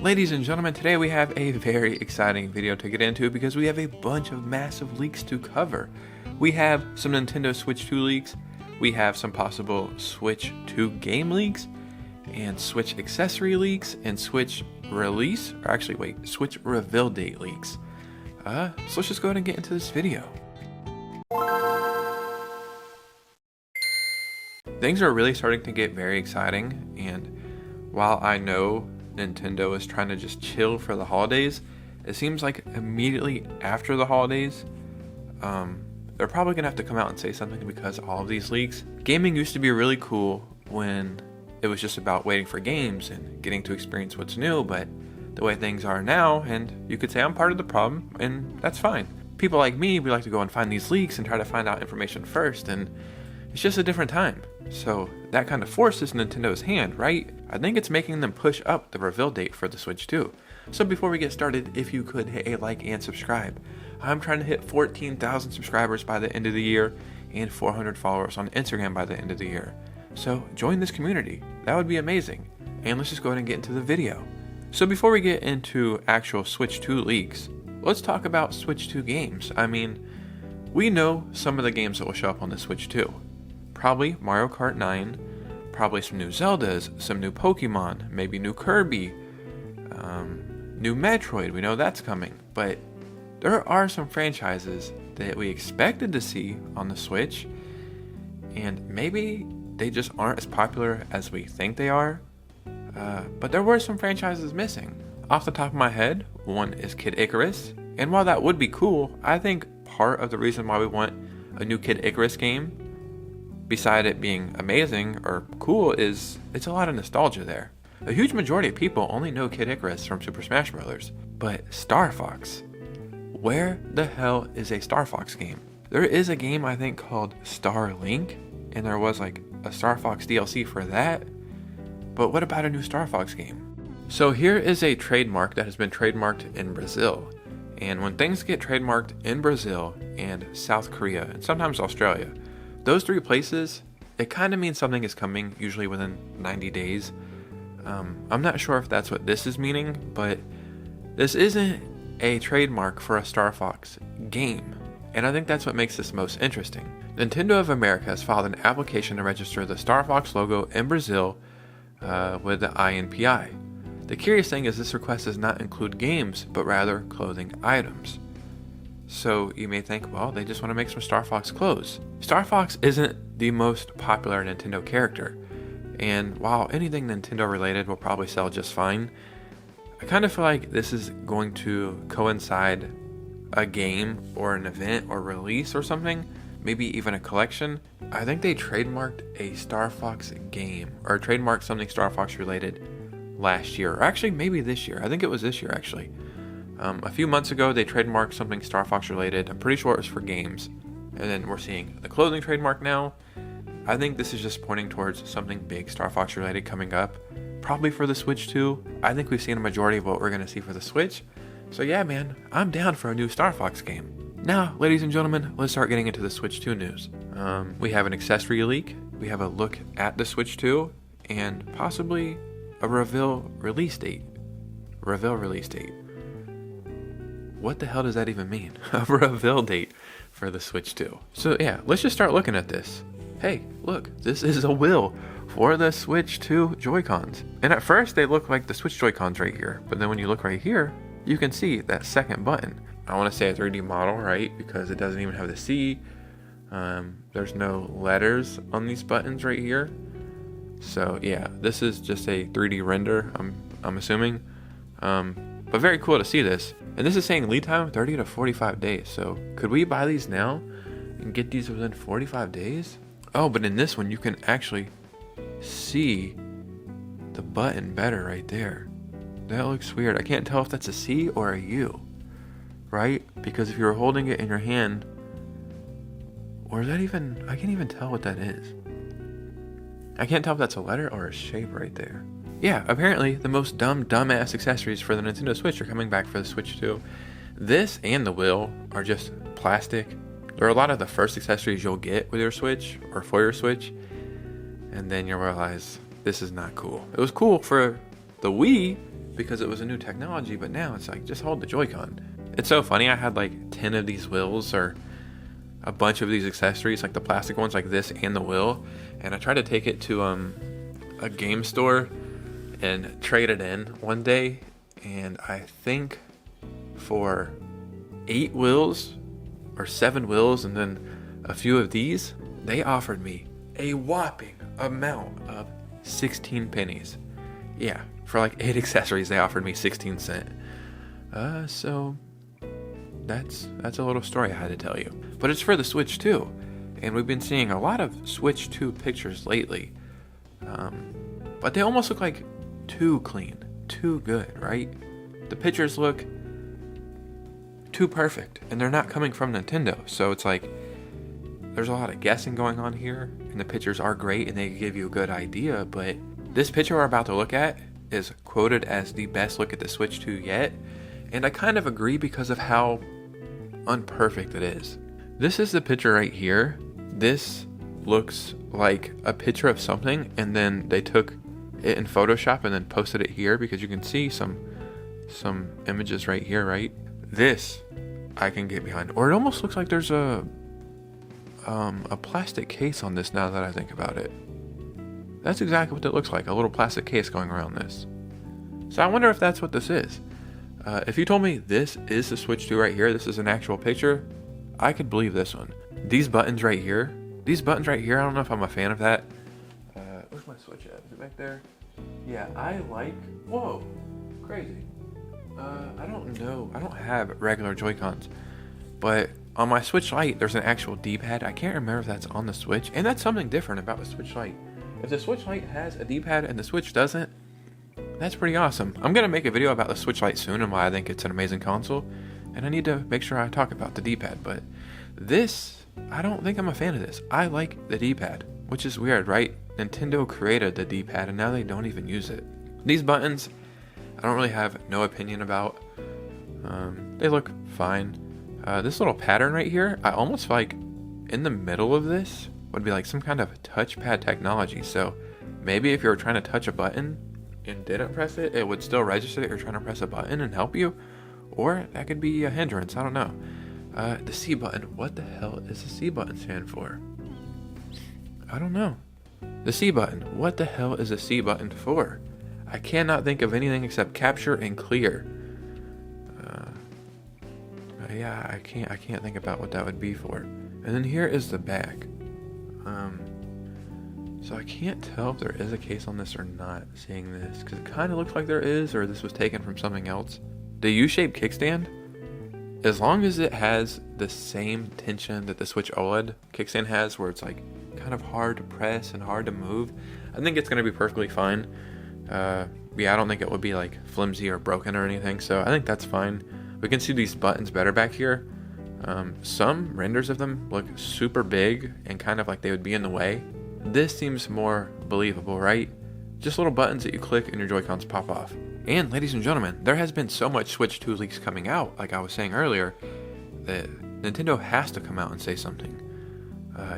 Ladies and gentlemen, today we have a very exciting video to get into because we have a bunch of massive leaks to cover. We have some Nintendo Switch 2 leaks, we have some possible Switch 2 game leaks, and Switch accessory leaks, and Switch release, or actually wait, Switch reveal date leaks. So let's just go ahead and get into this video. Things are really starting to get very exciting, and while I know Nintendo is trying to just chill for the holidays, it seems like immediately after the holidays, they're probably gonna have to come out and say something because all of these leaks. Gaming used to be really cool when it was just about waiting for games and getting to experience what's new, but the way things are now, and you could say I'm part of the problem, and that's fine. People like me, we like to go and find these leaks and try to find out information first, and it's just a different time. So that kind of forces Nintendo's hand, right? I think it's making them push up the reveal date for the Switch 2. So before we get started, if you could hit a like and subscribe. I'm trying to hit 14,000 subscribers by the end of the year and 400 followers on Instagram by the end of the year. So join this community, that would be amazing. And let's just go ahead and get into the video. So before we get into actual Switch 2 leaks, let's talk about Switch 2 games. I mean, we know some of the games that will show up on the Switch 2. Probably Mario Kart 9, probably some new Zeldas, some new Pokemon, maybe new Kirby, new Metroid, we know that's coming. But there are some franchises that we expected to see on the Switch, and maybe they just aren't as popular as we think they are. But there were some franchises missing. Off the top of my head, one is Kid Icarus, and while that would be cool, I think part of the reason why we want a new Kid Icarus game, beside it being amazing or cool, is it's a lot of nostalgia there. A huge majority of people only know Kid Icarus from Super Smash Bros. But Star Fox, where the hell is a Star Fox game? There is a game I think called Star Link, and there was like a Star Fox DLC for that. But what about a new Star Fox game? So here is a trademark that has been trademarked in Brazil. And when things get trademarked in Brazil and South Korea and sometimes Australia, those three places, it kind of means something is coming, usually within 90 days. I'm not sure if that's what this is meaning, but this isn't a trademark for a Star Fox game. And I think that's what makes this most interesting. Nintendo of America has filed an application to register the Star Fox logo in Brazil with the INPI. The curious thing is this request does not include games, but rather clothing items. So you may think, well, they just want to make some Star Fox clothes. Star Fox isn't the most popular Nintendo character, and while anything Nintendo related will probably sell just fine, I kind of feel like this is going to coincide a game or an event or release or something, maybe even a collection. I think they trademarked a Star Fox game, or trademarked something Star Fox related last year, or actually maybe this year. I think it was this year actually. A few months ago, they trademarked something Star Fox related. I'm pretty sure it was for games. And then we're seeing the clothing trademark now. I think this is just pointing towards something big Star Fox related coming up. Probably for the Switch 2. I think we've seen a majority of what we're going to see for the Switch. So yeah, man, I'm down for a new Star Fox game. Now, ladies and gentlemen, let's start getting into the Switch 2 news. We have an accessory leak. We have a look at the Switch 2. And possibly a reveal release date. What the hell does that even mean? A reveal date for the Switch 2. So yeah, let's just start looking at this. Hey, look, this is a wheel for the Switch 2 Joy-Cons. And at first they look like the Switch Joy-Cons right here, but then when you look right here, you can see that second button. I want to say a 3D model, right? Because it doesn't even have the C. There's no letters on these buttons right here. So yeah, this is just a 3D render, I'm assuming. But very cool to see this. And this is saying lead time 30 to 45 days. So could we buy these now and get these within 45 days? Oh, but in this one you can actually see the button better right there. That looks weird. I can't tell if that's a C or a U, right? Because if you were holding it in your hand, or is that even, I can't even tell what that is. I can't tell if that's a letter or a shape right there. Yeah, apparently the most dumbass accessories for the Nintendo Switch are coming back for the Switch 2. This and the wheel are just plastic. There are a lot of the first accessories you'll get with your Switch or for your Switch, and then you'll realize this is not cool. It was cool for the Wii because it was a new technology, but now it's like, just hold the Joy-Con. It's so funny, I had like 10 of these wheels, or a bunch of these accessories, like the plastic ones like this and the wheel, and I tried to take it to a game store and trade it in one day, and I think for 8 wheels or 7 wheels and then a few of these, they offered me a whopping amount of 16 pennies. Yeah, for like 8 accessories they offered me 16 cents. So that's a little story I had to tell you. But it's for the Switch 2, and we've been seeing a lot of Switch 2 pictures lately. But they almost look like too clean, too good, right? The pictures look too perfect, and they're not coming from Nintendo, so it's like there's a lot of guessing going on here, and the pictures are great and they give you a good idea, but this picture we're about to look at is quoted as the best look at the Switch 2 yet, and I kind of agree because of how unperfect it is. This is the picture right here. This looks like a picture of something, and then they took it in Photoshop and then posted it here, because you can see some images right here, right? This I can get behind, or it almost looks like there's a plastic case on this now that I think about it. That's exactly what it looks like, a little plastic case going around this. So I wonder if that's what this is. If you told me this is the Switch 2 right here, this is an actual picture, I could believe this one. These buttons right here, I don't know if I'm a fan of that. Where's my Switch at? Is it back there? Yeah, whoa, crazy. I don't know, I don't have regular Joy-Cons, but on my Switch Lite, there's an actual D-pad. I can't remember if that's on the Switch, and that's something different about the Switch Lite. If the Switch Lite has a D-pad and the Switch doesn't, that's pretty awesome. I'm going to make a video about the Switch Lite soon and why I think it's an amazing console, and I need to make sure I talk about the D-pad, but this, I don't think I'm a fan of this. I like the D-pad, which is weird, right? Nintendo created the D-pad, and now they don't even use it. These buttons, I don't really have no opinion about. They look fine. This little pattern right here, I almost feel like in the middle of this would be like some kind of touchpad technology. So maybe if you were trying to touch a button and didn't press it, it would still register that you're trying to press a button and help you. Or that could be a hindrance, I don't know. The C button, what the hell is the C button stand for? I don't know. The C button, what the hell is the C button for? I cannot think of anything except capture and clear. Yeah, I can't think about what that would be for. And then here is the back. So I can't tell if there is a case on this or not, seeing this, because it kind of looks like there is, or this was taken from something else. The U-shaped kickstand, as long as it has the same tension that the Switch OLED kickstand has, where it's like kind of hard to press and hard to move, I think it's going to be perfectly fine. Yeah, I don't think it would be like flimsy or broken or anything, so I think that's fine. We can see these buttons better back here. Some renders of them look super big and kind of like they would be in the way. This seems more believable, right? Just little buttons that you click and your Joy-Cons pop off. And ladies and gentlemen, there has been so much Switch 2 leaks coming out, like I was saying earlier, that Nintendo has to come out and say something.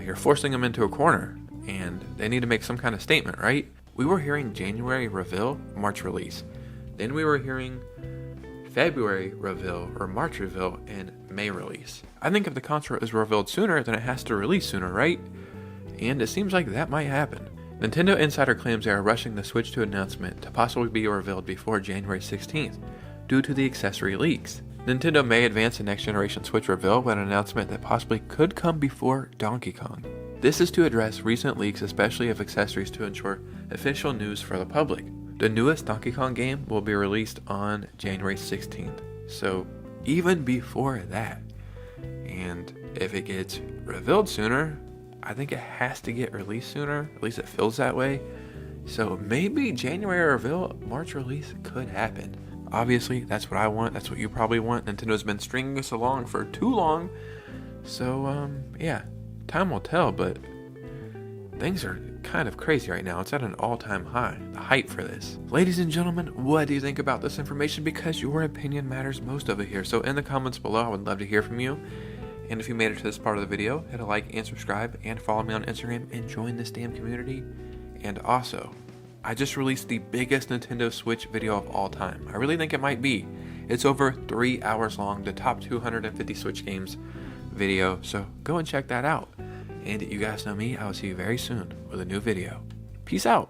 You're forcing them into a corner, and they need to make some kind of statement, right? We were hearing January reveal, March release. Then we were hearing February reveal or March reveal and May release. I think if the console is revealed sooner, then it has to release sooner, right? And it seems like that might happen. Nintendo Insider claims they are rushing the Switch 2 announcement to possibly be revealed before January 16th due to the accessory leaks. Nintendo may advance the next generation Switch reveal with an announcement that possibly could come before Donkey Kong. This is to address recent leaks, especially of accessories, to ensure official news for the public. The newest Donkey Kong game will be released on January 16th, so even before that. And if it gets revealed sooner, I think it has to get released sooner, at least it feels that way. So maybe January reveal, March release could happen. Obviously, that's what I want, that's what you probably want. Nintendo's been stringing us along for too long. So, yeah, time will tell, but things are kind of crazy right now. It's at an all-time high, the hype for this. Ladies and gentlemen, what do you think about this information? Because your opinion matters most over here. So in the comments below, I would love to hear from you. And if you made it to this part of the video, hit a like and subscribe and follow me on Instagram and join this damn community. And also, I just released the biggest Nintendo Switch video of all time. I really think it might be. It's over 3 hours long, the top 250 Switch games video, so go and check that out. And you guys know me, I will see you very soon with a new video. Peace out.